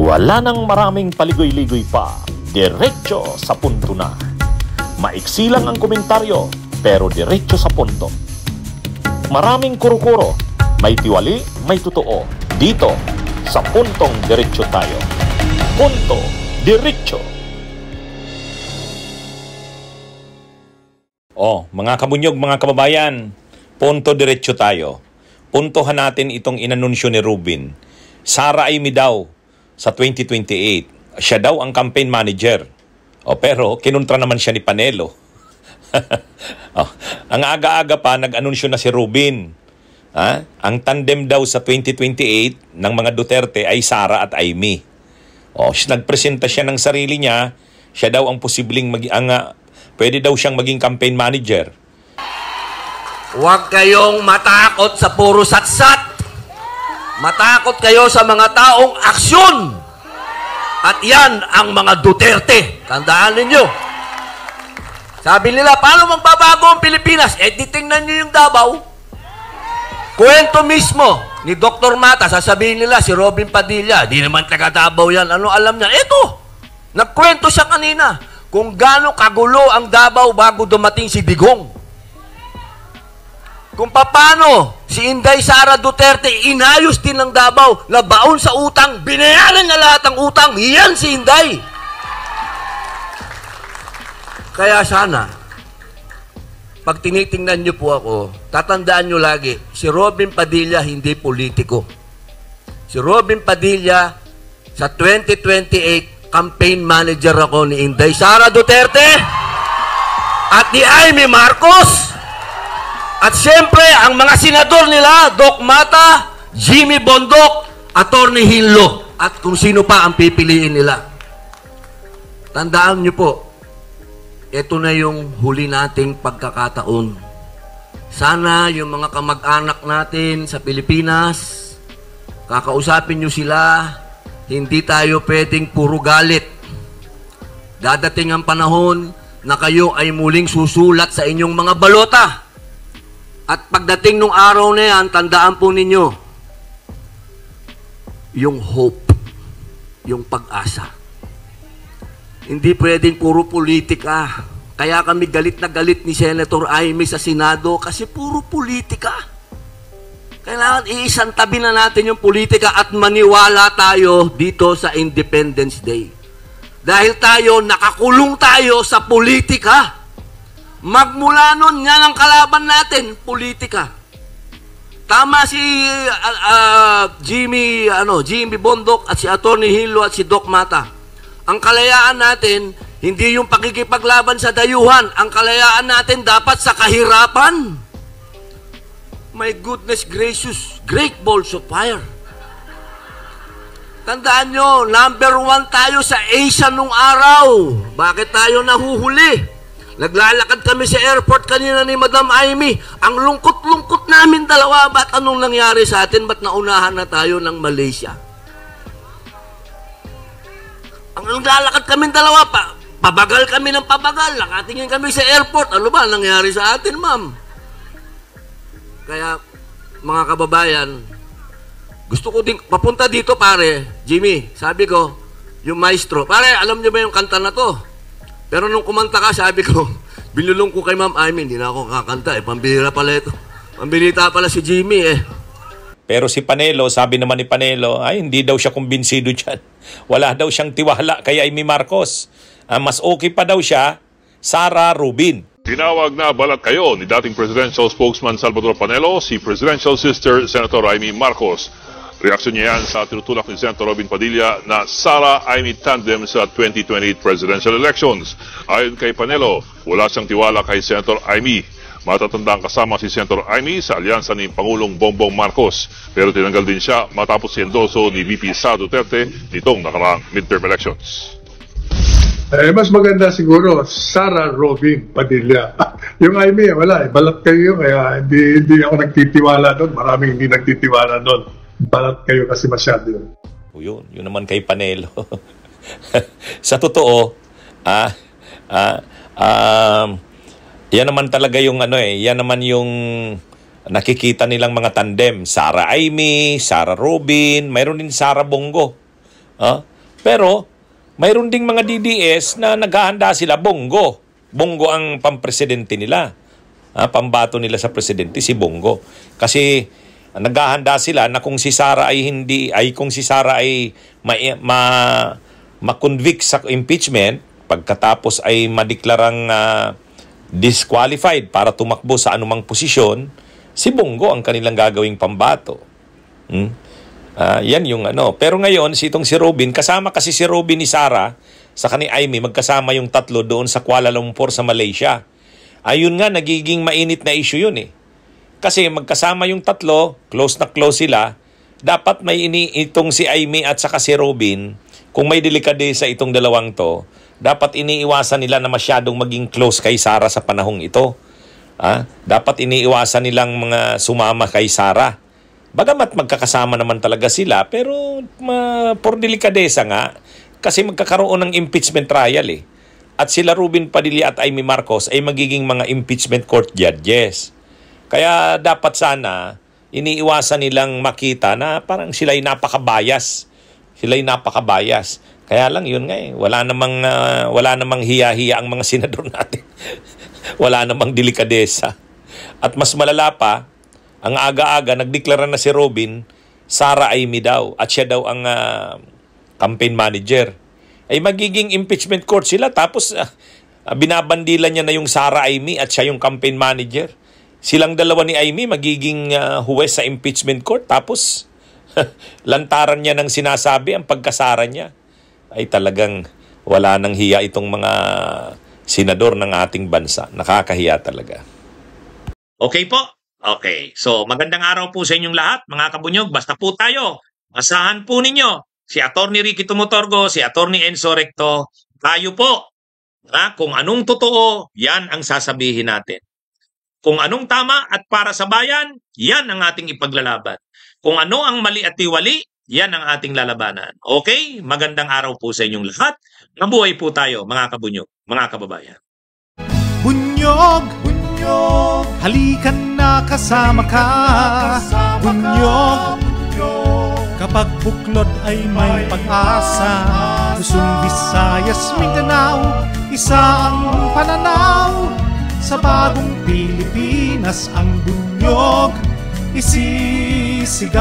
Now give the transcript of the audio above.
Wala nang maraming paligoy-ligoy pa, diretso sa punto na. Maiksi lang ang komentaryo, pero diretso sa punto. Maraming kuro-kuro, may tiwali, may totoo. Dito, sa Puntong Diretso Tayo. Punto Diretso. Mga kabunyog, mga kababayan, punto diretso tayo. Puntohan natin itong inanunsyo ni Rubin. Sara Amy daw sa 2028. Siya daw ang campaign manager. Pero kinontra naman siya ni Panelo. Ang aga-aga pa, nag-anunsyo na si Rubin. Ang tandem daw sa 2028 ng mga Duterte ay Sara at Amy. Nagpresenta siya ng sarili niya. Siya daw ang posibleng pwede daw siyang maging campaign manager. Huwag kayong matakot sa puro satsat. Matakot kayo sa mga taong aksyon. At yan ang mga Duterte. Tandaan ninyo. Sabi nila, paano magbabago ang Pilipinas? Tingnan nyo yung Davao. Kwento mismo ni Dr. Mata, sasabihin nila si Robin Padilla, di naman taga Davao yan. Ano alam niya? Ito, nagkwento siya kanina kung gaano kagulo ang Davao bago dumating si Digong. Kung paano si Inday Sara Duterte inayos din ng Davao na baon sa utang, binayaran niya lahat ng utang. Yan si Inday. Kaya sana, pag tinitingnan niyo po ako, tatandaan niyo lagi, si Robin Padilla hindi politiko. Si Robin Padilla sa 2028, campaign manager ako ni Inday Sara Duterte at ni Amy Marcos. At siyempre, ang mga senador nila, Doc Mata, Jimmy Bondok, Atty. Hinlo, at kung sino pa ang pipiliin nila. Tandaan niyo po, ito na yung huli nating pagkakataon. Sana yung mga kamag-anak natin sa Pilipinas, kakausapin niyo sila, hindi tayo pwedeng puro galit. Dadating ang panahon na kayo ay muling susulat sa inyong mga balota. At pagdating nung araw na yan, tandaan po ninyo, yung hope, yung pag-asa. Hindi pwedeng puro politika. Kaya kami galit na galit ni Senator Amy sa Senado kasi puro politika. Kailangan iisang tabi na natin yung politika at maniwala tayo dito sa Independence Day. Dahil tayo, nakakulong tayo sa politika. Magmula nun, yan ang kalaban natin, politika. Tama si Jimmy Bondok at si Atty. Hinlo at si Doc Mata. Ang kalayaan natin, hindi yung pakikipaglaban sa dayuhan. Ang kalayaan natin dapat sa kahirapan. My goodness gracious, great balls of fire. Tandaan nyo, #1 tayo sa Asia nung araw. Bakit tayo nahuhuli? Naglalakad kami sa airport kanina ni Madam Amy. Ang lungkot-lungkot namin dalawa. Ba't anong nangyari sa atin? Ba't naunahan na tayo ng Malaysia? Ang naglalakad kami dalawa, pabagal kami ng pabagal. Nakatingin kami sa airport. Ano ba nangyari sa atin, ma'am? Kaya, mga kababayan, gusto ko din, papunta dito pare, Jimmy, sabi ko, yung maestro, pare, alam niyo ba yung kanta na to? Pero nung kumanta ka, sabi ko, binulong ko kay Ma'am Amy, hindi na ako kakanta pambihira pala ito. Pambilita pala si Jimmy Pero si Panelo, sabi naman ni Panelo, ay hindi daw siya kumbinsido dyan. Wala daw siyang tiwala kay Amy Marcos. Mas okay pa daw siya, Sara Rubin. Tinawag na balat kayo ni dating Presidential Spokesman Salvador Panelo, si Presidential Sister Senator Amy Marcos. Reaksyon niya yan sa tinutulak ni Senator Robin Padilla na Sara-Amy tandem sa 2028 presidential elections. Ayon kay Panelo, wala siyang tiwala kay Senator Amy. Matatandang kasama si Senator Amy sa alyansa ni Pangulong Bongbong Marcos. Pero tinanggal din siya matapos si endoso ni VP Sara Duterte nitong nakaraang midterm elections. Mas maganda siguro Sara Robin Padilla. Yung Amy, wala balat kayo kaya hindi ako nagtitiwala doon. Maraming hindi nagtitiwala doon. Balat kayo kasi masyado yun. Yun naman kay Panelo. Sa totoo, yan naman talaga yung yan naman yung nakikita nilang mga tandem. Sara Amy, Sara Robin, mayroon din Sara Bongo. Pero mayroon ding mga DDS na naghahanda sila Bongo. Bongo ang pampresidente nila. Pambato nila sa presidente si Bongo. Kasi naghahanda sila na kung si Sara ay ma-convict sa impeachment, pagkatapos ay madeklarang disqualified para tumakbo sa anumang posisyon, si Bongo ang kanilang gagawing pambato. Yan yung ano. Pero ngayon, si Robin, kasama kasi si Robin ni Sara sa kani Aimee, magkasama yung tatlo doon sa Kuala Lumpur sa Malaysia. Ayun nga, nagiging mainit na issue yun eh. Kasi magkasama yung tatlo, close na close sila, dapat may itong si Aimee at saka si Robin, kung may delikadesa itong dalawang to, dapat iniiwasan nila na masyadong maging close kay Sara sa panahong ito. Dapat iniiwasan nilang mga sumama kay Sara. Bagamat magkakasama naman talaga sila, pero por delikadesa nga, kasi magkakaroon ng impeachment trial eh. At sila Robin Padilla at Aimee Marcos ay magiging mga impeachment court judges. Kaya dapat sana iniiwasan nilang makita na parang sila'y napaka-bias. Kaya lang yun nga eh, wala namang hiya-hiya ang mga senador natin. Wala namang delikadesa. At mas malala pa, ang aga-aga nagdeklara na si Robin, Sara Aimee daw at siya daw ang campaign manager. Ay magiging impeachment court sila, tapos binabandilan niya na yung Sara Aimee at siya yung campaign manager. Silang dalawa ni Aimee magiging huwes sa impeachment court, tapos lantaran niya ng sinasabi ang pagkasara niya. Ay talagang wala nang hiya itong mga senador ng ating bansa. Nakakahiya talaga. Okay po. Okay. So magandang araw po sa inyong lahat, mga kabunyog. Basta po tayo. Asahan po ninyo si Atty. Ricky Tumutorgo, si Atty. Enzo Recto. Tayo po. Kung anong totoo, yan ang sasabihin natin. Kung anong tama at para sa bayan, yan ang ating ipaglalaban. Kung ano ang mali at tiwali, yan ang ating lalabanan. Okay? Magandang araw po sa inyong lahat. Mabuhay po tayo, mga kabunyog, mga kababayan. Bunyog, bunyog, halikan na kasama ka. Bunyog, kapag buklod ay may pag-asa. Luzon, Visayas, Mindanao, isa ang pananaw. Sa bagong Pilipinas ang bunyog isisigaw.